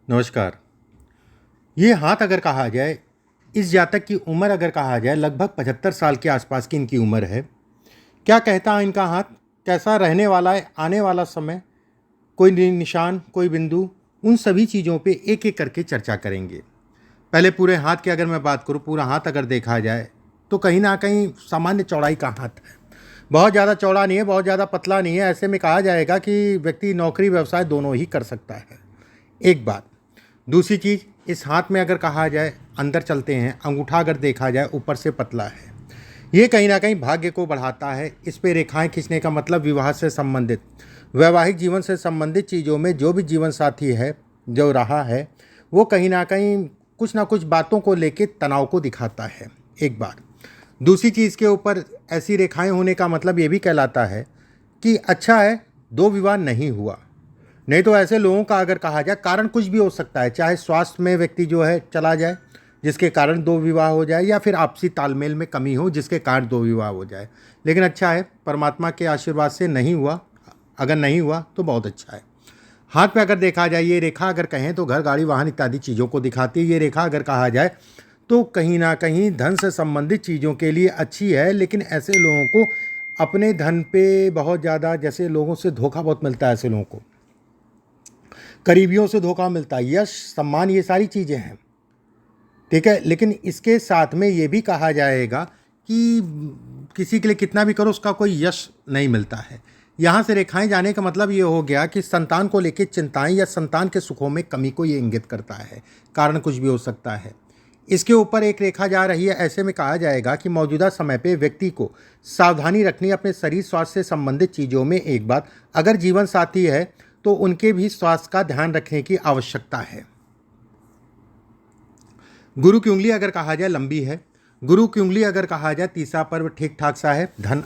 नमस्कार। ये हाथ अगर कहा जाए, इस जातक की उम्र अगर कहा जाए लगभग 75 साल के आसपास की इनकी उम्र है। क्या कहता है इनका हाथ? कैसा रहने वाला है आने वाला समय? कोई निशान, कोई बिंदु, उन सभी चीज़ों पे एक-एक करके चर्चा करेंगे। पहले पूरे हाथ की अगर मैं बात करूँ, पूरा हाथ अगर देखा जाए, तो कहीं न कहीं सामान्य चौड़ाई का हाथ है। बहुत ज़्यादा चौड़ा नहीं है, बहुत ज़्यादा पतला नहीं है। ऐसे में कहा जाएगा कि व्यक्ति नौकरी व्यवसाय दोनों ही कर सकता है। एक बात। दूसरी चीज़, इस हाथ में अगर कहा जाए, अंदर चलते हैं, अंगूठा अगर देखा जाए ऊपर से पतला है। ये कहीं न कहीं भाग्य को बढ़ाता है। इस पे रेखाएँ खींचने का मतलब विवाह से संबंधित, वैवाहिक जीवन से संबंधित चीज़ों में जो भी जीवन साथी है, जो रहा है, वो कहीं न कहीं कुछ न कुछ बातों को लेके तनाव को दिखाता है, एक बात। दूसरी चीज़ के ऊपर ऐसी रेखाएँ होने का मतलब ये भी कहलाता है कि अच्छा है, 2 विवाह नहीं हुआ। नहीं तो ऐसे लोगों का अगर कहा जाए, कारण कुछ भी हो सकता है, चाहे स्वास्थ्य में व्यक्ति जो है चला जाए, जिसके कारण 2 विवाह हो जाए, या फिर आपसी तालमेल में कमी हो जिसके कारण 2 विवाह हो जाए। लेकिन अच्छा है, परमात्मा के आशीर्वाद से नहीं हुआ। अगर नहीं हुआ तो बहुत अच्छा है। हाथ में अगर देखा जाए, ये रेखा अगर कहें तो घर, गाड़ी, वाहन इत्यादि चीज़ों को दिखाती है। ये रेखा अगर कहा जाए तो कहीं न कहीं धन से संबंधित चीज़ों के लिए अच्छी है, लेकिन ऐसे लोगों को अपने धन पे बहुत ज़्यादा, जैसे लोगों से धोखा बहुत मिलता है, ऐसे लोगों को करीबियों से धोखा मिलता है। यश, सम्मान, ये सारी चीज़ें हैं, ठीक है? लेकिन इसके साथ में ये भी कहा जाएगा कि किसी के लिए कितना भी करो उसका कोई यश नहीं मिलता है। यहाँ से रेखाएँ जाने का मतलब ये हो गया कि संतान को लेके चिंताएँ या संतान के सुखों में कमी को ये इंगित करता है। कारण कुछ भी हो सकता है। इसके ऊपर एक रेखा जा रही है। ऐसे में कहा जाएगा कि मौजूदा समय पे व्यक्ति को सावधानी रखनी है अपने शरीर स्वास्थ्य से संबंधित चीज़ों में। एक बात, अगर जीवन साथी है तो उनके भी स्वास्थ्य का ध्यान रखने की आवश्यकता है। गुरु की उंगली अगर कहा जाए लंबी है। गुरु की उंगली अगर कहा जाए, तीसरा पर्व ठीक ठाक सा है, धन,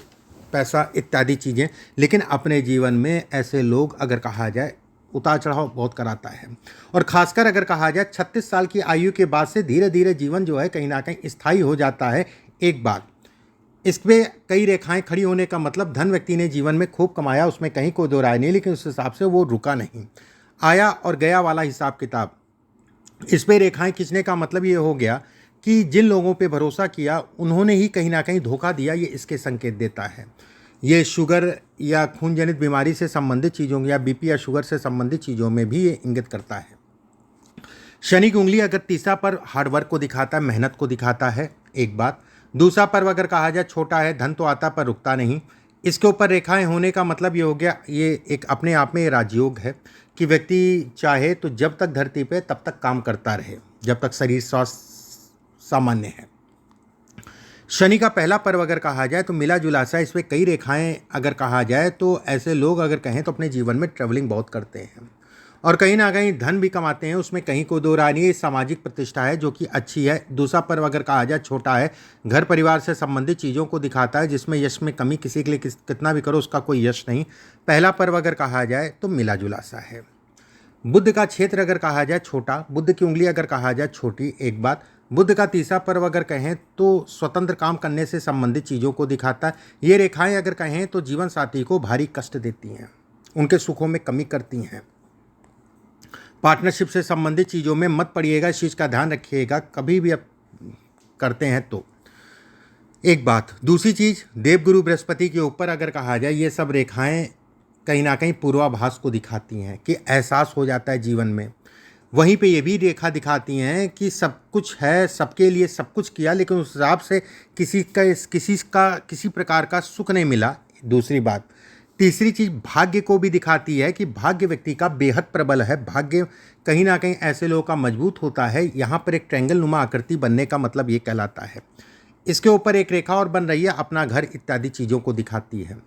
पैसा इत्यादि चीज़ें। लेकिन अपने जीवन में ऐसे लोग अगर कहा जाए उतार चढ़ाव बहुत कराता है। और खासकर अगर कहा जाए 36 साल की आयु के बाद से धीरे धीरे जीवन जो है कहीं ना कहीं स्थायी हो जाता है। एक बात, इस पे कई रेखाएं खड़ी होने का मतलब धन व्यक्ति ने जीवन में खूब कमाया, उसमें कहीं कोई दो राय नहीं, लेकिन उस हिसाब से वो रुका नहीं। आया और गया वाला हिसाब किताब, इस पे रेखाएं खींचने का मतलब ये हो गया कि जिन लोगों पे भरोसा किया उन्होंने ही कहीं ना कहीं धोखा दिया, ये इसके संकेत देता है। ये शुगर या खून जनित बीमारी से संबंधित चीज़ों या बीपी या शुगर से संबंधित चीज़ों में भी ये इंगित करता है। शनि की उंगली अगर तीसरा पर्व हार्डवर्क को दिखाता है, मेहनत को दिखाता है, एक बात। दूसरा पर्व अगर कहा जाए छोटा है, धन तो आता पर रुकता नहीं। इसके ऊपर रेखाएं होने का मतलब ये हो गया, ये एक अपने आप में राजयोग है कि व्यक्ति चाहे तो जब तक धरती पे तब तक काम करता रहे, जब तक शरीर स्वास्थ्य सामान्य है। शनि का पहला पर्व अगर कहा जाए तो मिला जुला सा, इसमें कई रेखाएं अगर कहा जाए तो ऐसे लोग अगर कहें तो अपने जीवन में ट्रैवलिंग बहुत करते हैं और कहीं ना कहीं धन भी कमाते हैं, उसमें कहीं को दो राय नहीं है। सामाजिक प्रतिष्ठा है जो कि अच्छी है। दूसरा पर्व अगर कहा जाए छोटा है, घर परिवार से संबंधित चीज़ों को दिखाता है जिसमें यश में कमी, किसी के लिए कितना भी करो उसका कोई यश नहीं। पहला पर्व अगर कहा जाए तो मिला जुला सा है। बुध का क्षेत्र अगर कहा जाए छोटा, बुध की उंगली अगर कहा जाए छोटी, एक बात। बुध का तीसरा पर्व अगर कहें तो स्वतंत्र काम करने से संबंधित चीज़ों को दिखाता है। ये रेखाएं अगर कहें तो जीवन साथी को भारी कष्ट देती हैं, उनके सुखों में कमी करती हैं। पार्टनरशिप से संबंधित चीज़ों में मत पड़िएगा, इस चीज़ का ध्यान रखिएगा कभी भी आप करते हैं तो। एक बात। दूसरी चीज़, देवगुरु बृहस्पति के ऊपर अगर कहा जाए, ये सब रेखाएं कहीं ना कहीं पूर्वाभास को दिखाती हैं कि एहसास हो जाता है जीवन में। वहीं पे ये भी रेखा दिखाती हैं कि सब कुछ है, सबके लिए सब कुछ किया, लेकिन उस हिसाब से किसी प्रकार का सुख नहीं मिला। दूसरी बात। तीसरी चीज़, भाग्य को भी दिखाती है कि भाग्य व्यक्ति का बेहद प्रबल है। भाग्य कहीं ना कहीं ऐसे लोगों का मजबूत होता है। यहाँ पर एक ट्रायंगल नुमा आकृति बनने का मतलब ये कहलाता है। इसके ऊपर एक रेखा और बन रही है, अपना घर इत्यादि चीज़ों को दिखाती है।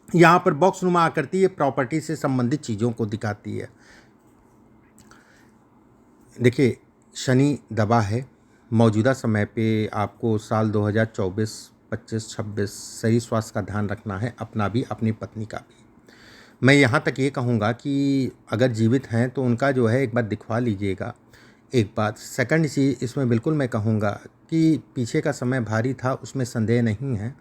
यहाँ पर बॉक्स नुमा आकृति, ये प्रॉपर्टी से संबंधित चीज़ों को दिखाती है। देखिए, शनि दबा है। मौजूदा समय पे आपको साल 2024, 25, 26 शरीर स्वास्थ्य का ध्यान रखना है, अपना भी अपनी पत्नी का भी। मैं यहाँ तक ये कहूँगा कि अगर जीवित हैं तो उनका जो है एक बार दिखवा लीजिएगा, एक बात। सेकंड चीज़ इसमें बिल्कुल मैं कहूँगा कि पीछे का समय भारी था, उसमें संदेह नहीं है।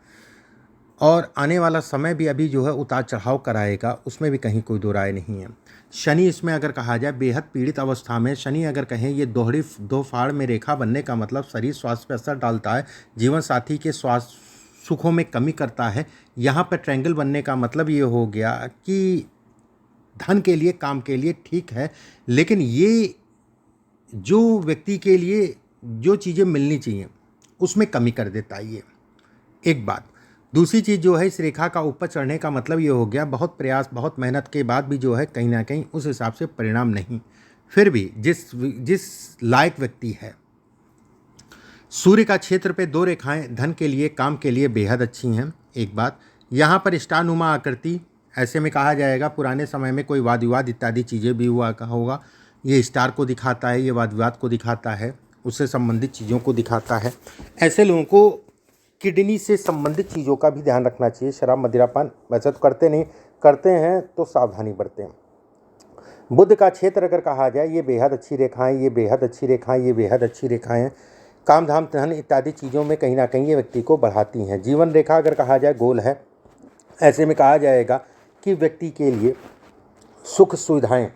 और आने वाला समय भी अभी जो है उतार चढ़ाव कराएगा, उसमें भी कहीं कोई दो राय नहीं है। शनि इसमें अगर कहा जाए बेहद पीड़ित अवस्था में, शनि अगर कहें ये दो फाड़ में रेखा बनने का मतलब शरीर स्वास्थ्य पर असर डालता है, जीवन साथी के स्वास्थ्य सुखों में कमी करता है। यहाँ पर ट्रायंगल बनने का मतलब ये हो गया कि धन के लिए, काम के लिए ठीक है, लेकिन ये जो व्यक्ति के लिए जो चीज़ें मिलनी चाहिए उसमें कमी कर देता है ये एक बात। दूसरी चीज़ जो है, इस रेखा का ऊपर चढ़ने का मतलब ये हो गया बहुत प्रयास, बहुत मेहनत के बाद भी जो है कहीं ना कहीं उस हिसाब से परिणाम नहीं। फिर भी जिस लायक व्यक्ति है, सूर्य का क्षेत्र पे दो रेखाएं धन के लिए, काम के लिए बेहद अच्छी हैं एक बात। यहाँ पर स्टारनुमा आकृति, ऐसे में कहा जाएगा पुराने समय में कोई वाद विवाद इत्यादि चीज़ें भी हुआ होगा, ये स्टार को दिखाता है, ये वाद विवाद को दिखाता है, उससे संबंधित चीज़ों को दिखाता है। ऐसे लोगों को किडनी से संबंधित चीज़ों का भी ध्यान रखना चाहिए। शराब मदिरापान वैसे तो करते नहीं, करते हैं तो सावधानी बरतें। बुध का क्षेत्र अगर कहा जाए, ये बेहद अच्छी रेखाएं, ये बेहद अच्छी रेखाएं, ये बेहद अच्छी रेखाएं काम धाम धन इत्यादि चीज़ों में कहीं ना कहीं ये व्यक्ति को बढ़ाती हैं। जीवन रेखा अगर कहा जाए गोल है, ऐसे में कहा जाएगा कि व्यक्ति के लिए सुख सुविधाएं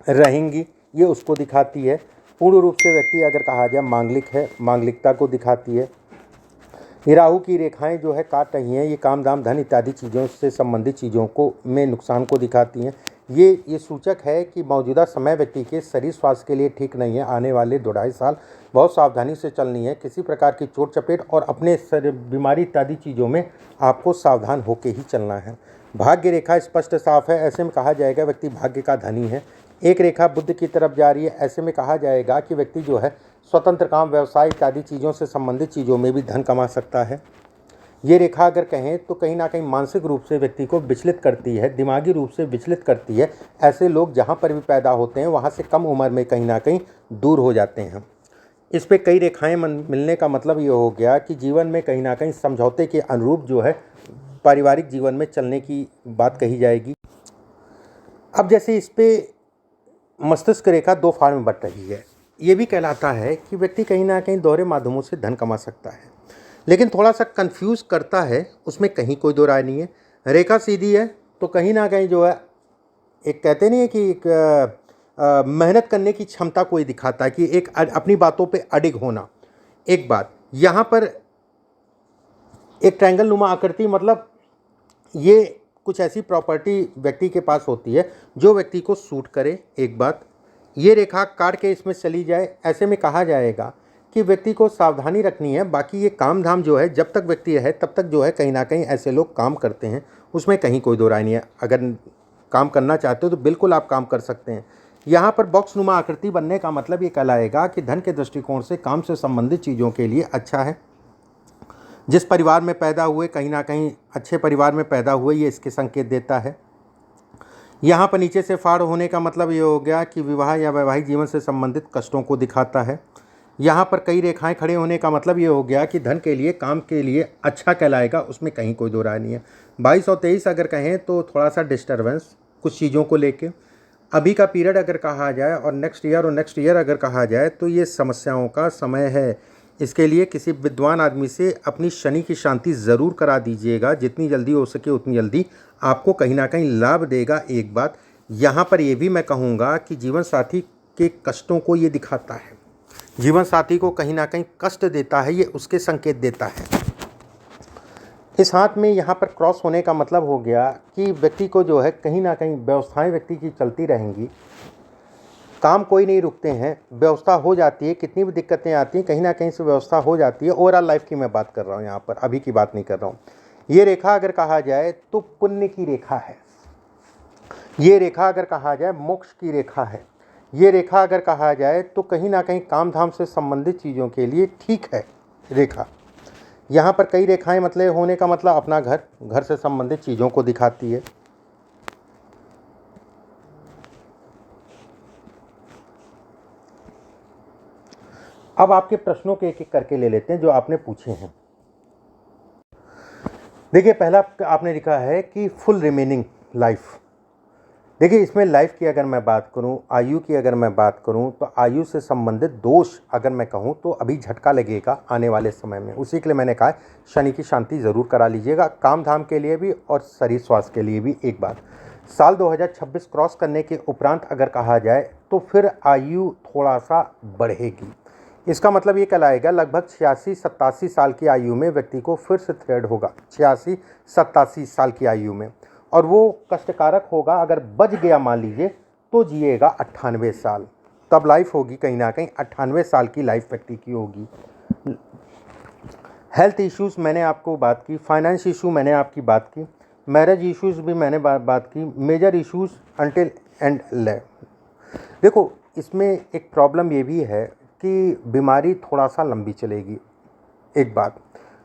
रहेंगी, ये उसको दिखाती है। पूर्ण रूप से व्यक्ति अगर कहा जाए मांगलिक है, मांगलिकता को दिखाती है। ये राहु की रेखाएं जो है काट रही हैं, ये काम दाम धन इत्यादि चीज़ों से संबंधित चीज़ों को में नुकसान को दिखाती हैं। ये सूचक है कि मौजूदा समय व्यक्ति के शरीर स्वास्थ्य के लिए ठीक नहीं है। आने वाले 2-2.5 साल बहुत सावधानी से चलनी है। किसी प्रकार की चोट चपेट और अपने शरीर बीमारी इत्यादि चीज़ों में आपको सावधान होकर ही चलना है। भाग्य रेखा स्पष्ट साफ है, ऐसे में कहा जाएगा व्यक्ति भाग्य का धनी है। एक रेखा बुध की तरफ जा रही है, ऐसे में कहा जाएगा कि व्यक्ति जो है स्वतंत्र काम, व्यवसाय इत्यादि चीज़ों से संबंधित चीज़ों में भी धन कमा सकता है। ये रेखा अगर कहें तो कहीं ना कहीं मानसिक रूप से व्यक्ति को विचलित करती है, दिमागी रूप से विचलित करती है। ऐसे लोग जहाँ पर भी पैदा होते हैं वहाँ से कम उम्र में कहीं ना कहीं दूर हो जाते हैं। इस पे कई रेखाएं मिलने का मतलब ये हो गया कि जीवन में कहीं ना कहीं समझौते के अनुरूप जो है पारिवारिक जीवन में चलने की बात कही जाएगी। अब जैसे इस पे मस्तिष्क रेखा दो फाड़ में बट रही है, ये भी कहलाता है कि व्यक्ति कहीं ना कहीं दोहरे माध्यमों से धन कमा सकता है, लेकिन थोड़ा सा कंफ्यूज करता है, उसमें कहीं कोई दो राय नहीं है। रेखा सीधी है तो कहीं ना कहीं जो है एक कहते नहीं है कि एक मेहनत करने की क्षमता कोई दिखाता है, कि एक अपनी बातों पे अडिग होना। एक बात यहाँ पर एक ट्रायंगल नुमा आकृति, मतलब ये कुछ ऐसी प्रॉपर्टी व्यक्ति के पास होती है जो व्यक्ति को सूट करे। एक बात ये रेखा काट के इसमें चली जाए, ऐसे में कहा जाएगा कि व्यक्ति को सावधानी रखनी है। बाकी ये काम धाम जो है जब तक व्यक्ति रहे तब तक जो है कहीं ना कहीं ऐसे लोग काम करते हैं, उसमें कहीं कोई दो राय नहीं है। अगर काम करना चाहते हो तो बिल्कुल आप काम कर सकते हैं। यहाँ पर बॉक्स नुमा आकृति बनने का मतलब ये कहलाएगा कि धन के दृष्टिकोण से काम से संबंधित चीज़ों के लिए अच्छा है। जिस परिवार में पैदा हुए कहीं ना कहीं अच्छे परिवार में पैदा हुए, ये इसके संकेत देता है। यहाँ पर नीचे से फाड़ होने का मतलब ये हो गया कि विवाह या वैवाहिक जीवन से संबंधित कष्टों को दिखाता है। यहाँ पर कई रेखाएं खड़े होने का मतलब ये हो गया कि धन के लिए, काम के लिए अच्छा कहलाएगा, उसमें कहीं कोई दो राय नहीं है। 22 और 23 अगर कहें तो थोड़ा सा डिस्टर्बेंस कुछ चीज़ों को लेके, अभी का पीरियड अगर कहा जाए और नेक्स्ट ईयर अगर कहा जाए तो ये समस्याओं का समय है। इसके लिए किसी विद्वान आदमी से अपनी शनि की शांति ज़रूर करा दीजिएगा, जितनी जल्दी हो सके उतनी जल्दी आपको कहीं ना कहीं लाभ देगा। एक बात यहाँ पर यह भी मैं कहूँगा कि जीवन साथी के कष्टों को ये दिखाता है, जीवन साथी को कहीं ना कहीं कष्ट देता है, ये उसके संकेत देता है। इस हाथ में यहाँ पर क्रॉस होने का मतलब हो गया कि व्यक्ति को जो है कहीं ना कहीं व्यवस्थाएं व्यक्ति की चलती रहेंगी, काम कोई नहीं रुकते हैं, व्यवस्था हो जाती है। कितनी भी दिक्कतें आती हैं कहीं ना कहीं से व्यवस्था हो जाती है। ओवरऑल लाइफ की मैं बात कर रहा हूँ, यहाँ पर अभी की बात नहीं कर रहा हूँ। ये रेखा अगर कहा जाए तो पुण्य की रेखा है। ये रेखा अगर कहा जाए मोक्ष की रेखा है। ये रेखा अगर कहा जाए तो कहीं ना कहीं काम धाम से संबंधित चीज़ों के लिए ठीक है रेखा। यहाँ पर कई रेखाएं मतलब होने का मतलब अपना घर से संबंधित चीज़ों को दिखाती है। अब आपके प्रश्नों के एक एक करके ले लेते हैं जो आपने पूछे हैं। देखिए, पहला आपने लिखा है कि फुल रिमेनिंग लाइफ, देखिए, इसमें लाइफ की अगर मैं बात करूं, आयु की अगर मैं बात करूं, तो आयु से संबंधित दोष अगर मैं कहूं तो अभी झटका लगेगा आने वाले समय में। उसी के लिए मैंने कहा शनि की शांति ज़रूर करा लीजिएगा, काम धाम के लिए भी और शरीर स्वास्थ्य के लिए भी। एक बात, साल 2026 क्रॉस करने के उपरांत अगर कहा जाए तो फिर आयु थोड़ा सा बढ़ेगी। इसका मतलब ये कहलाएगा लगभग 86-87 साल की आयु में व्यक्ति को फिर से थ्रेड होगा, 86-87 साल की आयु में, और वो कष्टकारक होगा। अगर बच गया मान लीजिए तो जिएगा 98 साल, तब लाइफ होगी कहीं ना कहीं 98 साल की लाइफ व्यक्ति की होगी। हेल्थ इश्यूज़ मैंने आपको बात की, फाइनेंस इशू मैंने आपकी बात की, मैरिज इश्यूज़ भी मैंने बात की, मेजर इश्यूज़ अनटिल एंड ले। देखो, इसमें एक प्रॉब्लम ये भी है कि बीमारी थोड़ा सा लंबी चलेगी, एक बात।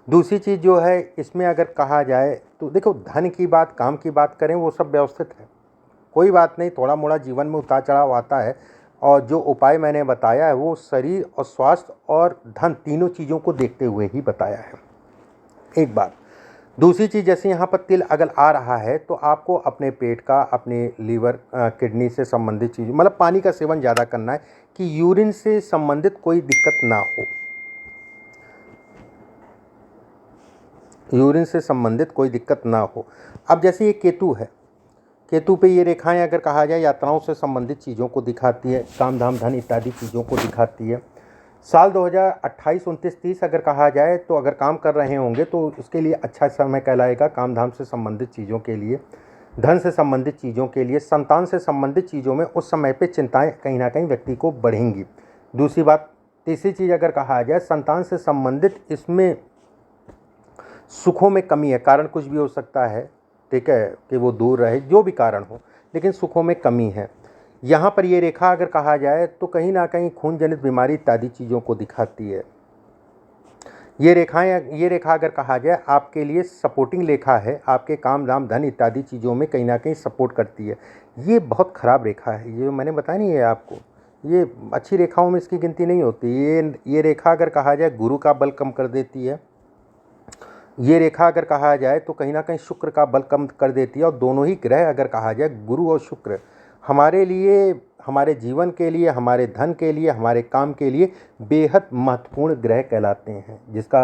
दूसरी चीज़ जो है इसमें अगर कहा जाए तो देखो, धन की बात, काम की बात करें, वो सब व्यवस्थित है, कोई बात नहीं। थोड़ा मोड़ा जीवन में उतार चढ़ाव आता है, और जो उपाय मैंने बताया है वो शरीर और स्वास्थ्य और धन तीनों चीज़ों को देखते हुए ही बताया है, एक बात। दूसरी चीज़, जैसे यहाँ पर तिल अगर आ रहा है तो आपको अपने पेट का, अपने लीवर, किडनी से संबंधित चीज़, मतलब पानी का सेवन ज़्यादा करना है कि यूरिन से संबंधित कोई दिक्कत ना हो, यूरिन से संबंधित कोई दिक्कत ना हो। अब जैसे ये केतु है, केतु पे ये रेखाएं अगर कहा जाए यात्राओं से संबंधित चीज़ों को दिखाती है, काम धाम धन इत्यादि चीज़ों को दिखाती है। साल 2028, 29, 30 अगर कहा जाए तो अगर काम कर रहे होंगे तो उसके लिए अच्छा समय कहलाएगा, काम धाम से संबंधित चीज़ों के लिए, धन से संबंधित चीज़ों के लिए, संतान से संबंधित चीज़ों में उस समय पे चिंताएं कहीं ना कहीं व्यक्ति को बढ़ेंगी। दूसरी बात, तीसरी चीज़ अगर कहा जाए संतान से संबंधित, इसमें सुखों में कमी है, कारण कुछ भी हो सकता है, ठीक है, कि वो दूर रहे, जो भी कारण हो, लेकिन सुखों में कमी है। यहाँ पर ये रेखा अगर कहा जाए तो कहीं ना कहीं खून जनित बीमारी इत्यादि चीज़ों को दिखाती है। ये रेखा अगर कहा जाए आपके लिए सपोर्टिंग रेखा है, आपके काम धाम धन इत्यादि चीज़ों में कहीं ना कहीं सपोर्ट करती है। ये बहुत ख़राब रेखा है, ये मैंने बताया नहीं है आपको, ये अच्छी रेखाओं में इसकी गिनती नहीं होती। ये रेखा अगर कहा जाए गुरु का बल कम कर देती है। ये रेखा अगर कहा जाए तो कहीं ना कहीं शुक्र का बल कम कर देती है। और दोनों ही ग्रह अगर कहा जाए, गुरु और शुक्र, हमारे लिए, हमारे जीवन के लिए, हमारे धन के लिए, हमारे काम के लिए बेहद महत्वपूर्ण ग्रह कहलाते हैं, जिसका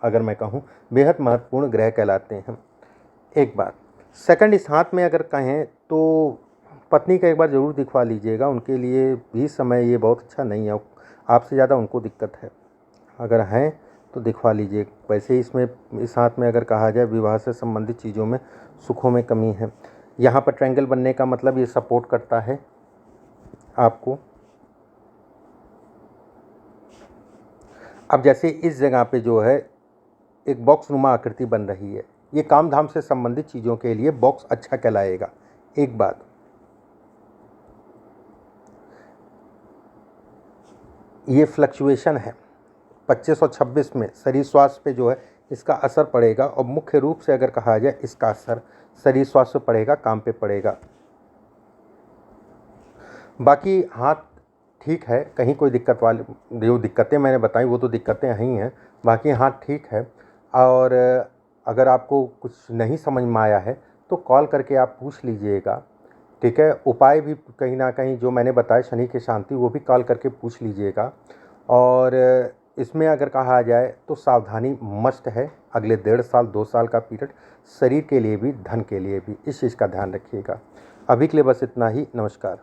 अगर मैं कहूँ बेहद महत्वपूर्ण ग्रह कहलाते हैं, एक बात। सेकंड, इस हाथ में अगर कहें तो पत्नी का एक बार ज़रूर दिखवा लीजिएगा, उनके लिए भी समय ये बहुत अच्छा नहीं है, आपसे ज़्यादा उनको दिक्कत है, अगर हैं तो दिखवा लीजिए। वैसे ही इसमें, इस हाथ में अगर कहा जाए विवाह से संबंधित चीज़ों में सुखों में कमी है। यहाँ पर ट्रायंगल बनने का मतलब ये सपोर्ट करता है आपको। अब जैसे इस जगह पे जो है एक बॉक्स नुमा आकृति बन रही है, ये काम धाम से संबंधित चीज़ों के लिए बॉक्स अच्छा कहलाएगा, एक बात। ये फ्लक्चुएशन है 25 और 26 में, शरीर स्वास्थ्य पे जो है इसका असर पड़ेगा, और मुख्य रूप से अगर कहा जाए इसका असर शरीर स्वास्थ्य पे पड़ेगा, काम पे पड़ेगा। बाकी हाथ ठीक है, कहीं कोई दिक्कत वाली, जो दिक्कतें मैंने बताई वो तो दिक्कतें ही हैं, बाकी हाथ ठीक है। और अगर आपको कुछ नहीं समझ में आया है तो कॉल करके आप पूछ लीजिएगा, ठीक है। उपाय भी कहीं ना कहीं जो मैंने बताया शनि की शांति, वो भी कॉल करके पूछ लीजिएगा। और इसमें अगर कहा जाए तो सावधानी मस्ट है, अगले 1.5 साल 2 साल का पीरियड, शरीर के लिए भी धन के लिए भी, इस चीज़ का ध्यान रखिएगा। अभी के लिए बस इतना ही, नमस्कार।